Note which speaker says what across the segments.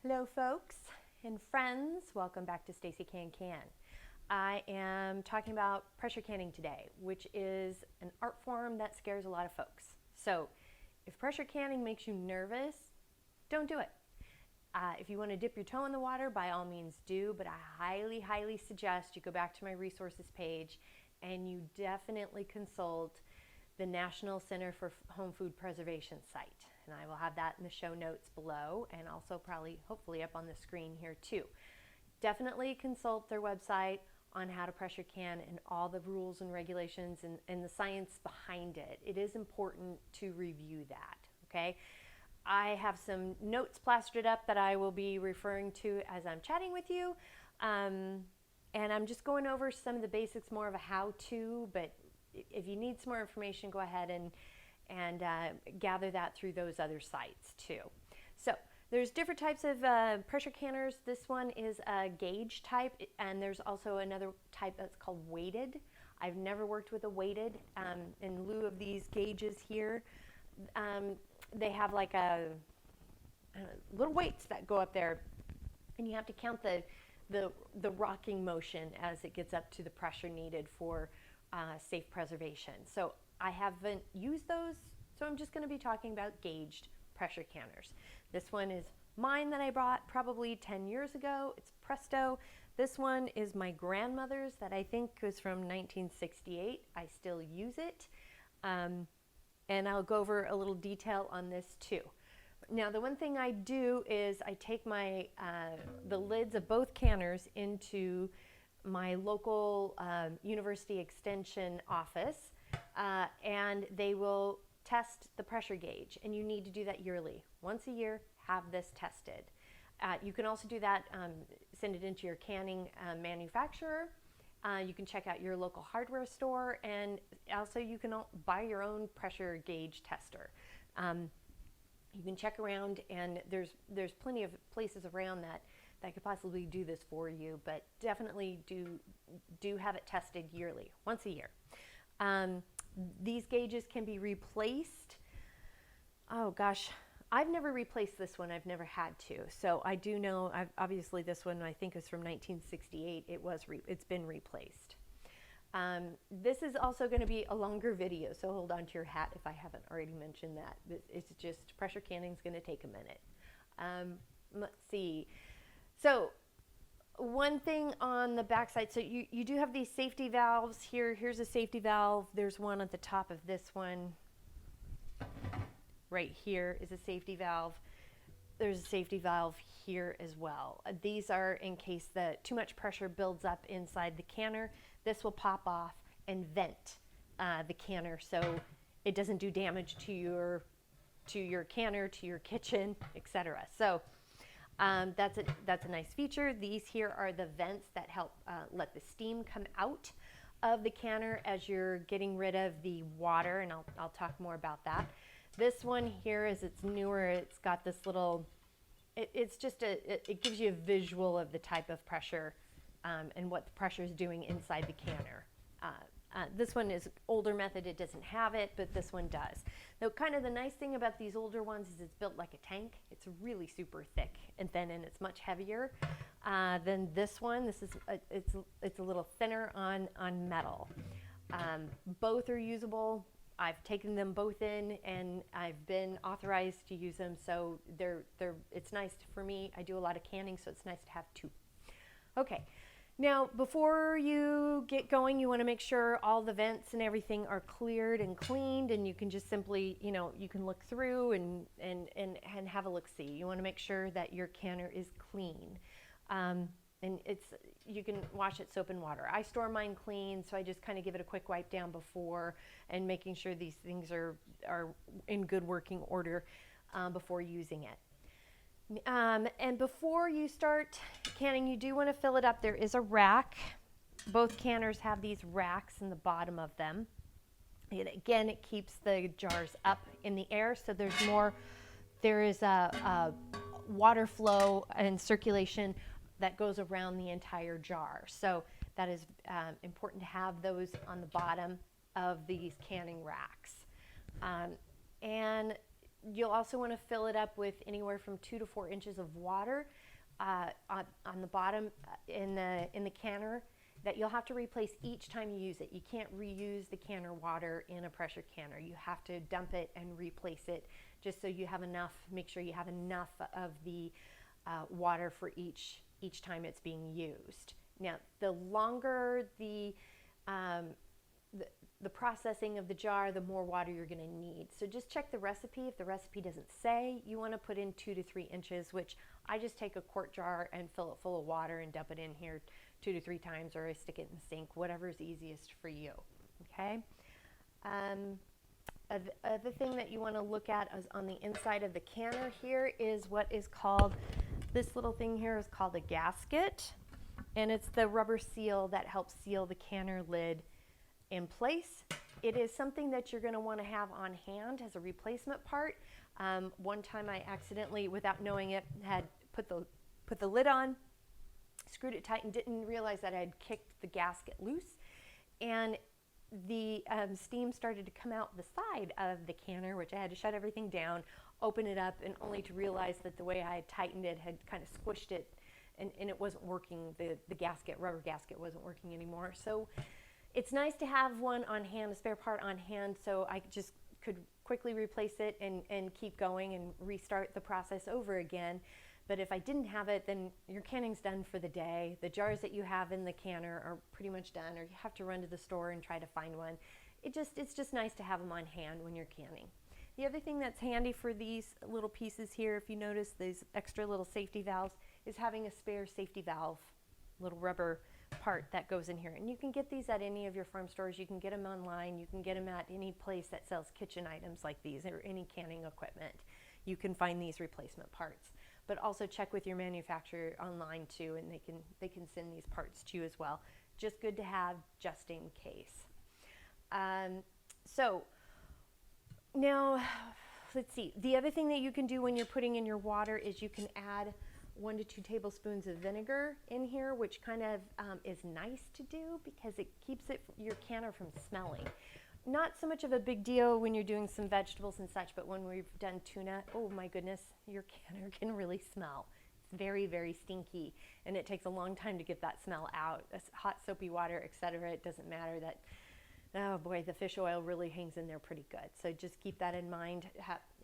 Speaker 1: Hello folks and friends, welcome back to Stacey Can Can. I am talking about pressure canning today, which is an art form that scares a lot of folks. So if pressure canning makes you nervous, don't do it. If you want to dip your toe in the water, by all means do, but I highly suggest you go back to my resources page and you definitely consult the National Center for Home Food Preservation site. And I will have that in the show notes below and also hopefully up on the screen here too. Definitely consult their website on how to pressure can and all the rules and regulations and the science behind it. It is important to review that, okay? I have some notes plastered up that I will be referring to as I'm chatting with you. And I'm just going over some of the basics, more of a how-to, but if you need some more information, go ahead and gather that through those other sites too. So there's different types of pressure canners. This one is a gauge type, and there's also another type that's called weighted. I've never worked with a weighted. In lieu of these gauges here, they have like little weights that go up there, and you have to count the rocking motion as it gets up to the pressure needed for safe preservation. So I haven't used those, so I'm just going to be talking about gauged pressure canners. This one is mine that I bought probably 10 years ago. It's Presto. This one is my grandmother's that I think was from 1968. I still use it. And I'll go over a little detail on this too. Now the one thing I do is I take my the lids of both canners into my local university extension office, and they will test the pressure gauge, and you need to do that yearly. Once a year, have this tested. You can also do that, send it into your canning manufacturer. You can check out your local hardware store, and also you can buy your own pressure gauge tester. You can check around, and there's plenty of places around that could possibly do this for you, but definitely do have it tested yearly, once a year. These gauges can be replaced. Oh gosh, I've never replaced this one. I've never had to. So I do know, obviously this one I think is from 1968. It's been replaced. This is also going to be a longer video, so hold on to your hat if I haven't already mentioned that. It's just pressure canning is going to take a minute. Let's see. So one thing on the back side, so you do have these safety valves here. Here's a safety valve. There's one at the top of this one. Right here is a safety valve. There's a safety valve here as well. These are in case too much pressure builds up inside the canner. This will pop off and vent the canner so it doesn't do damage to your canner, to your kitchen, etc. So that's a nice feature. These here are the vents that help let the steam come out of the canner as you're getting rid of the water, and I'll talk more about that. This one here it's newer. It's got this little, it gives you a visual of the type of pressure and what the pressure is doing inside the canner. This one is older method, it doesn't have it, but this one does. Now kind of the nice thing about these older ones is it's built like a tank. It's really super thick and thin, and it's much heavier than this one. This is it's a little thinner on metal. Both are usable. I've taken them both in and I've been authorized to use them, so it's nice for me. I do a lot of canning, so it's nice to have two. Okay. Now, before you get going, you want to make sure all the vents and everything are cleared and cleaned, and you can just simply, you can look through and have a look-see. You want to make sure that your canner is clean. And you can wash it soap and water. I store mine clean, so I just kind of give it a quick wipe down before, and making sure these things are in good working order before using it. And before you start canning, you do want to fill it up. There is a rack. Both canners have these racks in the bottom of them. And again, it keeps the jars up in the air, so there is a water flow and circulation that goes around the entire jar. So that is important to have those on the bottom of these canning racks. And You'll also want to fill it up with anywhere from 2 to 4 inches of water on the bottom in the canner that you'll have to replace each time you use it. You can't reuse the canner water in a pressure canner. You have to dump it and replace it just so you have enough, make sure you have enough of the water for each time it's being used. Now, the longer the processing of the jar, the more water you're going to need. So just check the recipe. If the recipe doesn't say, you want to put in 2 to 3 inches, which I just take a quart jar and fill it full of water and dump it in here 2 to 3 times, or I stick it in the sink, whatever's easiest for you. Okay. Other thing that you want to look at is on the inside of the canner here is what is called, this little thing here is called a gasket, and it's the rubber seal that helps seal the canner lid in place. It is something that you're going to want to have on hand as a replacement part. One time I accidentally, without knowing it, had put the lid on, screwed it tight, and didn't realize that I had kicked the gasket loose, and the steam started to come out the side of the canner, which I had to shut everything down, open it up, and only to realize that the way I had tightened it had kind of squished it, and it wasn't working. The rubber gasket wasn't working anymore. So it's nice to have one on hand, a spare part on hand, so I just could quickly replace it and keep going and restart the process over again. But if I didn't have it, then your canning's done for the day. The jars that you have in the canner are pretty much done, or you have to run to the store and try to find one. It's just nice to have them on hand when you're canning. The other thing that's handy for these little pieces here, if you notice these extra little safety valves, is having a spare safety valve, little rubber part that goes in here. And you can get these at any of your farm stores. You can get them online. You can get them at any place that sells kitchen items like these, or any canning equipment. You can find these replacement parts. But also check with your manufacturer online too, and they can send these parts to you as well. Just good to have, just in case. So now, let's see. The other thing that you can do when you're putting in your water is you can add 1 to 2 tablespoons of vinegar in here, which kind of is nice to do because it keeps your canner from smelling. Not so much of a big deal when you're doing some vegetables and such, but when we've done tuna, oh my goodness, your canner can really smell. It's very, very stinky, and it takes a long time to get that smell out. Hot soapy water, etc. It doesn't matter that, oh boy, the fish oil really hangs in there pretty good. So just keep that in mind.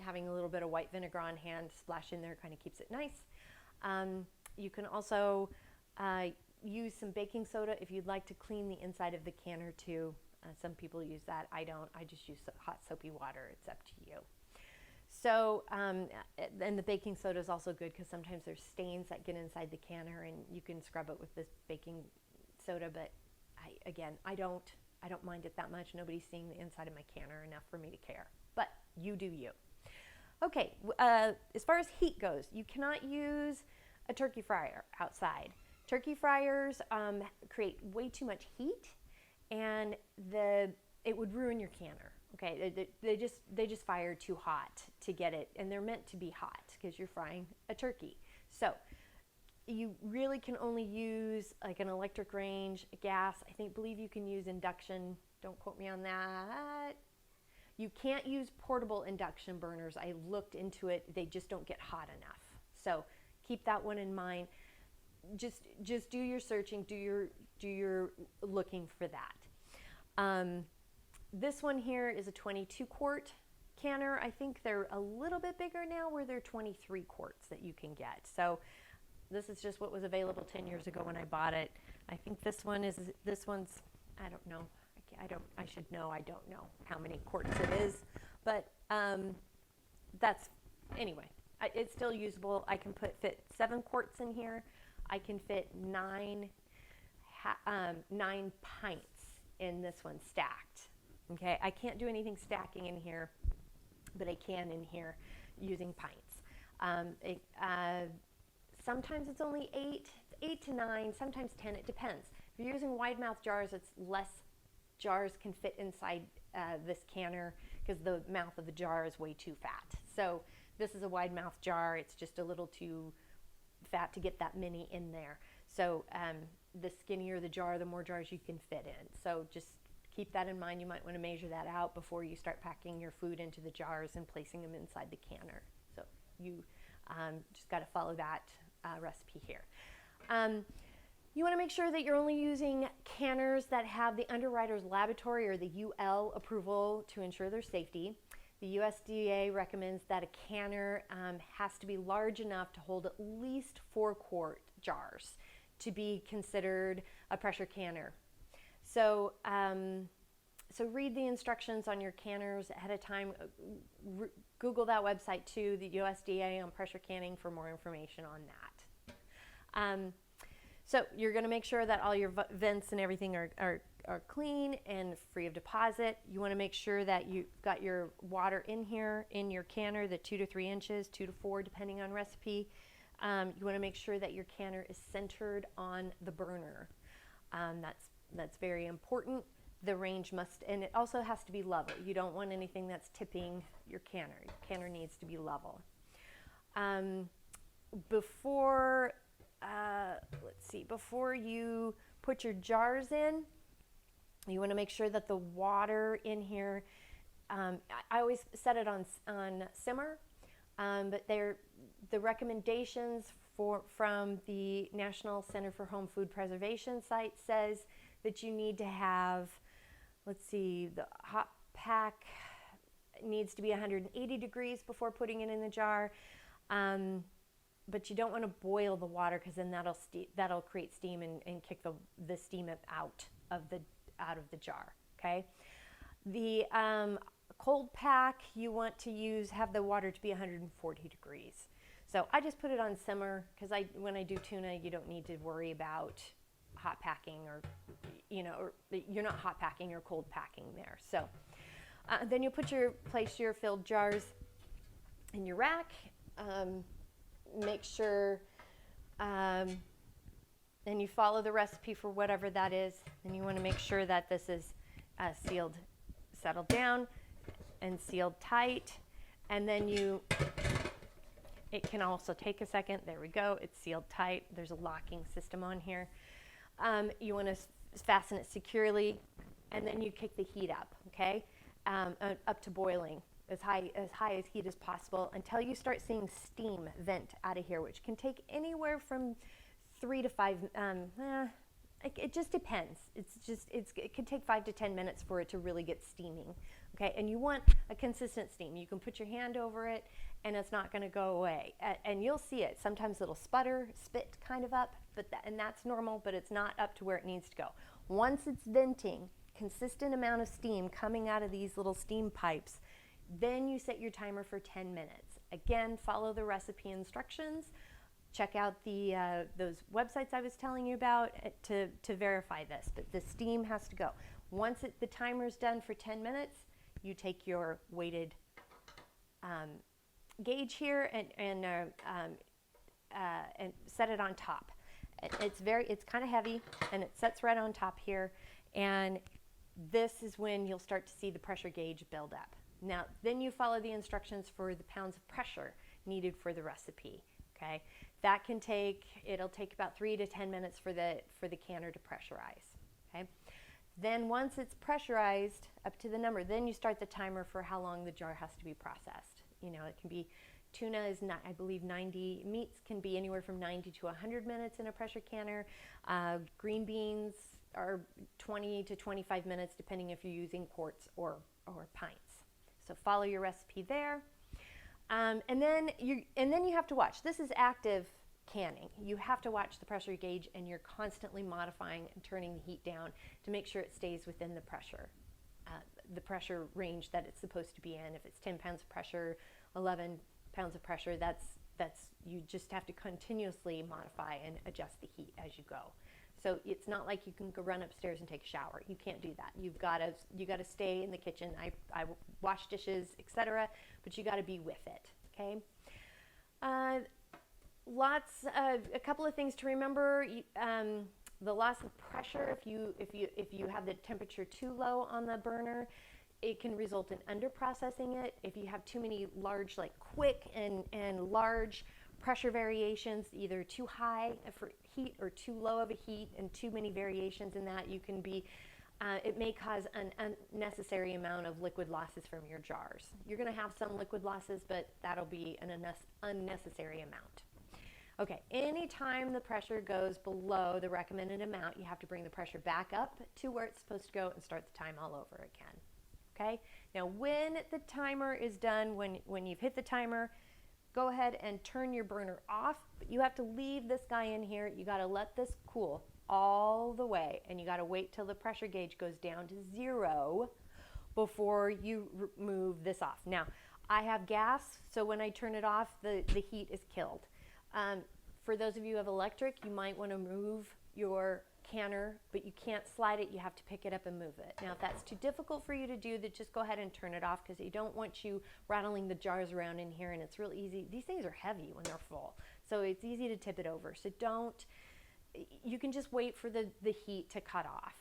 Speaker 1: Having a little bit of white vinegar on hand, splash in there, kind of keeps it nice. You can also use some baking soda if you'd like to clean the inside of the canner too. Some people use that. I don't. I just use hot soapy water. It's up to you. So, and the baking soda is also good because sometimes there's stains that get inside the canner, and you can scrub it with this baking soda. But I don't mind it that much. Nobody's seeing the inside of my canner enough for me to care. But you do you. Okay. As far as heat goes, you cannot use a turkey fryer outside. Turkey fryers create way too much heat, and it would ruin your canner. Okay, they just fire too hot to get it, and they're meant to be hot because you're frying a turkey. So you really can only use like an electric range, gas. Believe you can use induction. Don't quote me on that. You can't use portable induction burners. I looked into it. They just don't get hot enough. So keep that one in mind. Just do your searching. Do your looking for that. This one here is a 22 quart canner. I think they're a little bit bigger now, where they're 23 quarts that you can get. So this is just what was available 10 years ago when I bought it. I think this one's, I don't know. I should know. I don't know how many quarts it is, but anyway, it's still usable. I can fit 7 quarts in here. I can fit 9 pints in this one stacked. Okay, I can't do anything stacking in here, but I can in here using pints. Sometimes it's only 8 to 9, sometimes 10, it depends. If you're using wide mouth jars, it's less jars can fit inside this canner because the mouth of the jar is way too fat. So this is a wide mouth jar. It's just a little too fat to get that many in there. So the skinnier the jar, the more jars you can fit in. So just keep that in mind. You might want to measure that out before you start packing your food into the jars and placing them inside the canner. So you just got to follow that recipe here. You want to make sure that you're only using canners that have the Underwriters Laboratory or the UL approval to ensure their safety. The USDA recommends that a canner has to be large enough to hold at least 4-quart jars to be considered a pressure canner. So, so read the instructions on your canners ahead of time. Google that website too, the USDA on pressure canning, for more information on that. So you're going to make sure that all your vents and everything are clean and free of deposit. You want to make sure that you've got your water in here in your canner, the 2 to 3 inches, 2 to 4 depending on recipe. You want to make sure that your canner is centered on the burner. That's very important. The range must, and it also has to be level. You don't want anything that's tipping your canner. Your canner needs to be level. Before you put your jars in, you want to make sure that the water in here, I always set it on simmer, but the recommendations from the National Center for Home Food Preservation site says that you need to have, the hot pack needs to be 180 degrees before putting it in the jar. But you don't want to boil the water, because then that'll create steam and kick the steam out of the jar. Okay. The cold pack, you want to have the water to be 140 degrees. So I just put it on simmer, because when I do tuna, you don't need to worry about hot packing or you're not hot packing or cold packing there. So then you place your filled jars in your rack. Make sure, and you follow the recipe for whatever that is, and you want to make sure that this is settled down and sealed tight. And then it can also take a second. There we go. It's sealed tight. There's a locking system on here. You want to fasten it securely, and then you kick the heat up, okay, up to boiling. As high as heat as possible until you start seeing steam vent out of here, which can take anywhere from 3 to 5. It just depends. It can take 5 to 10 minutes for it to really get steaming. Okay, and you want a consistent steam. You can put your hand over it, and it's not going to go away. And you'll see it. Sometimes it'll spit kind of up, and that's normal. But it's not up to where it needs to go. Once it's venting, consistent amount of steam coming out of these little steam pipes. Then you set your timer for 10 minutes. Again, follow the recipe instructions. Check out those websites I was telling you about to verify this. But the steam has to go. Once the timer's done for 10 minutes, you take your weighted gauge here and set it on top. It's kind of heavy, and it sets right on top here. And this is when you'll start to see the pressure gauge build up. Now, then you follow the instructions for the pounds of pressure needed for the recipe. Okay, it'll take about 3 to 10 minutes for the canner to pressurize. Okay, then once it's pressurized up to the number, then you start the timer for how long the jar has to be processed. It can be tuna is not, I believe 90 meats can be anywhere from 90 to 100 minutes in a pressure canner. Green beans are 20 to 25 minutes, depending if you're using quarts or pints. So follow your recipe there, and then you have to watch. This is active canning. You have to watch the pressure gauge, and you're constantly modifying and turning the heat down to make sure it stays within the pressure range that it's supposed to be in. If it's 10 pounds of pressure, 11 pounds of pressure, that's you just have to continuously modify and adjust the heat as you go. So it's not like you can go run upstairs and take a shower. You can't do that. You got to stay in the kitchen. I wash dishes, etc. But you got to be with it. Okay. A couple of things to remember. The loss of pressure. If you have the temperature too low on the burner, it can result in underprocessing it. If you have too many large, like quick and large pressure variations, either too high for heat or too low of a heat, and too many variations in that, you can be it may cause an unnecessary amount of liquid losses from your jars. You're going to have some liquid losses, but that'll be an unnecessary amount. Okay, anytime the pressure goes below the recommended amount, you have to bring the pressure back up to where it's supposed to go and start the time all over again. Okay, now when the timer is done, when you've hit the timer, go ahead and turn your burner off, but you have to leave this guy in here. You got to let this cool all the way, and you got to wait till the pressure gauge goes down to 0 before you remove this off. Now, I have gas, so when I turn it off, the heat is killed. For those of you who have electric, you might want to move your canner, but you can't slide it. You have to pick it up and move it. Now, if that's too difficult for you to do, then just go ahead and turn it off, because you don't want you rattling the jars around in here, and it's real easy. These things are heavy when they're full, so it's easy to tip it over. So you can just wait for the heat to cut off.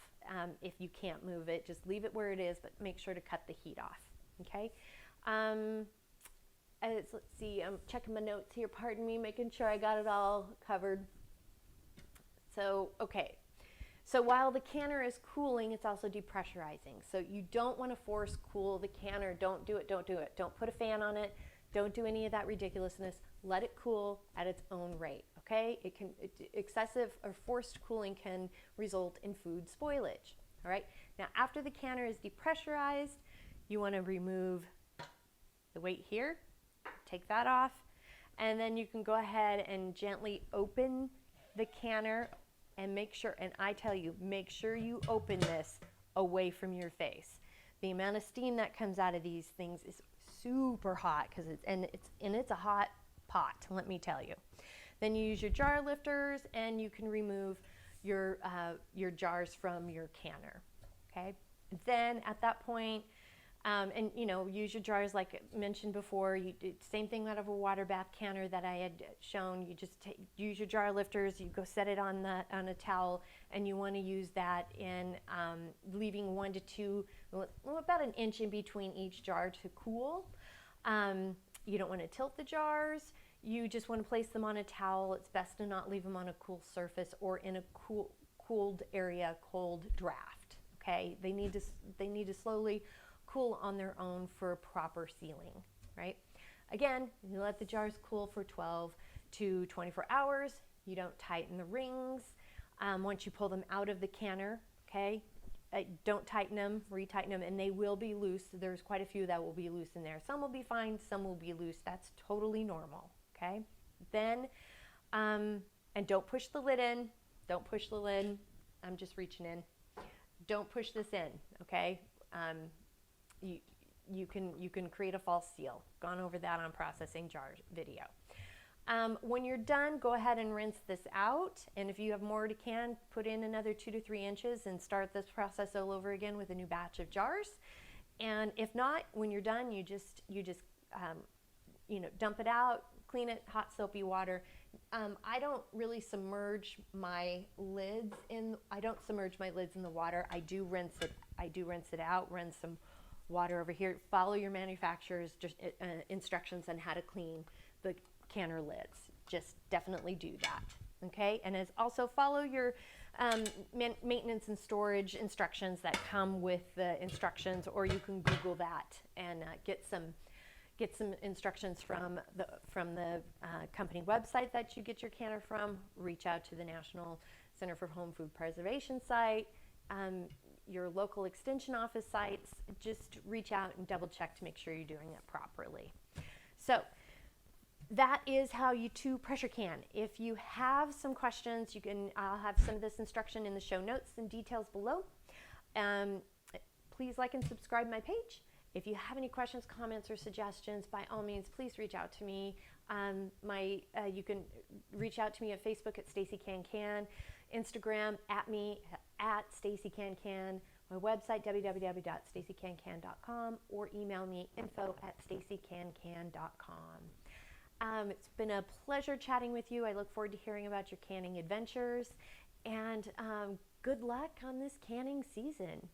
Speaker 1: If you can't move it, just leave it where it is, but make sure to cut the heat off, okay? Let's see, I'm checking my notes here, pardon me, making sure I got it all covered. So, okay. So while the canner is cooling, it's also depressurizing. So you don't want to force cool the canner. Don't do it, don't do it. Don't put a fan on it. Don't do any of that ridiculousness. Let it cool at its own rate, okay? Excessive or forced cooling can result in food spoilage, all right? Now, after the canner is depressurized, you want to remove the weight here, take that off, and then you can go ahead and gently open the canner and make sure, and I tell you, make sure you open this away from your face. The amount of steam that comes out of these things is super hot, because it's a hot pot, let me tell you. Then you use your jar lifters, and you can remove your jars from your canner, okay? Then at that point, and use your jars like I mentioned before. You do same thing out of a water bath canner that I had shown. You just use your jar lifters. You go set it on a towel, and you want to use that in leaving 1 to 2, about an inch in between each jar to cool. You don't want to tilt the jars. You just want to place them on a towel. It's best to not leave them on a cool surface or in a cooled area, cold draft. Okay, they need to slowly cool on their own for proper sealing, right? Again, you let the jars cool for 12 to 24 hours. You don't tighten the rings once you pull them out of the canner, okay? Don't tighten them, retighten them, and they will be loose. There's quite a few that will be loose in there. Some will be fine, some will be loose. That's totally normal, okay? Then, and don't push the lid in. Don't push the lid. I'm just reaching in. Don't push this in, okay? You can create a false seal. Gone over that on processing jars video. When you're done, go ahead and rinse this out, and if you have more to can, put in another 2 to 3 inches and start this process all over again with a new batch of jars. And if not, when you're done, you just dump it out, clean it, hot soapy water. I don't really submerge my lids in. I don't submerge my lids in the water. I do rinse it out. Run some water over here. Follow your manufacturer's instructions on how to clean the canner lids. Just definitely do that, okay? And also follow your maintenance and storage instructions that come with the instructions, or you can Google that and get some instructions from the company website that you get your canner from. Reach out to the National Center for Home Food Preservation site, your local extension office sites. Just reach out and double check to make sure you're doing it properly. So that is how you pressure can. If you have some questions, I'll have some of this instruction in the show notes and details below. Please like and subscribe my page. If you have any questions, comments, or suggestions, by all means, please reach out to me. You can reach out to me at Facebook at Stacey CAN CAN, Instagram at me at Stacey CAN CAN, my website www.staceycancan.com, or email me info@staceycancan.com. It's been a pleasure chatting with you. I look forward to hearing about your canning adventures, and good luck on this canning season.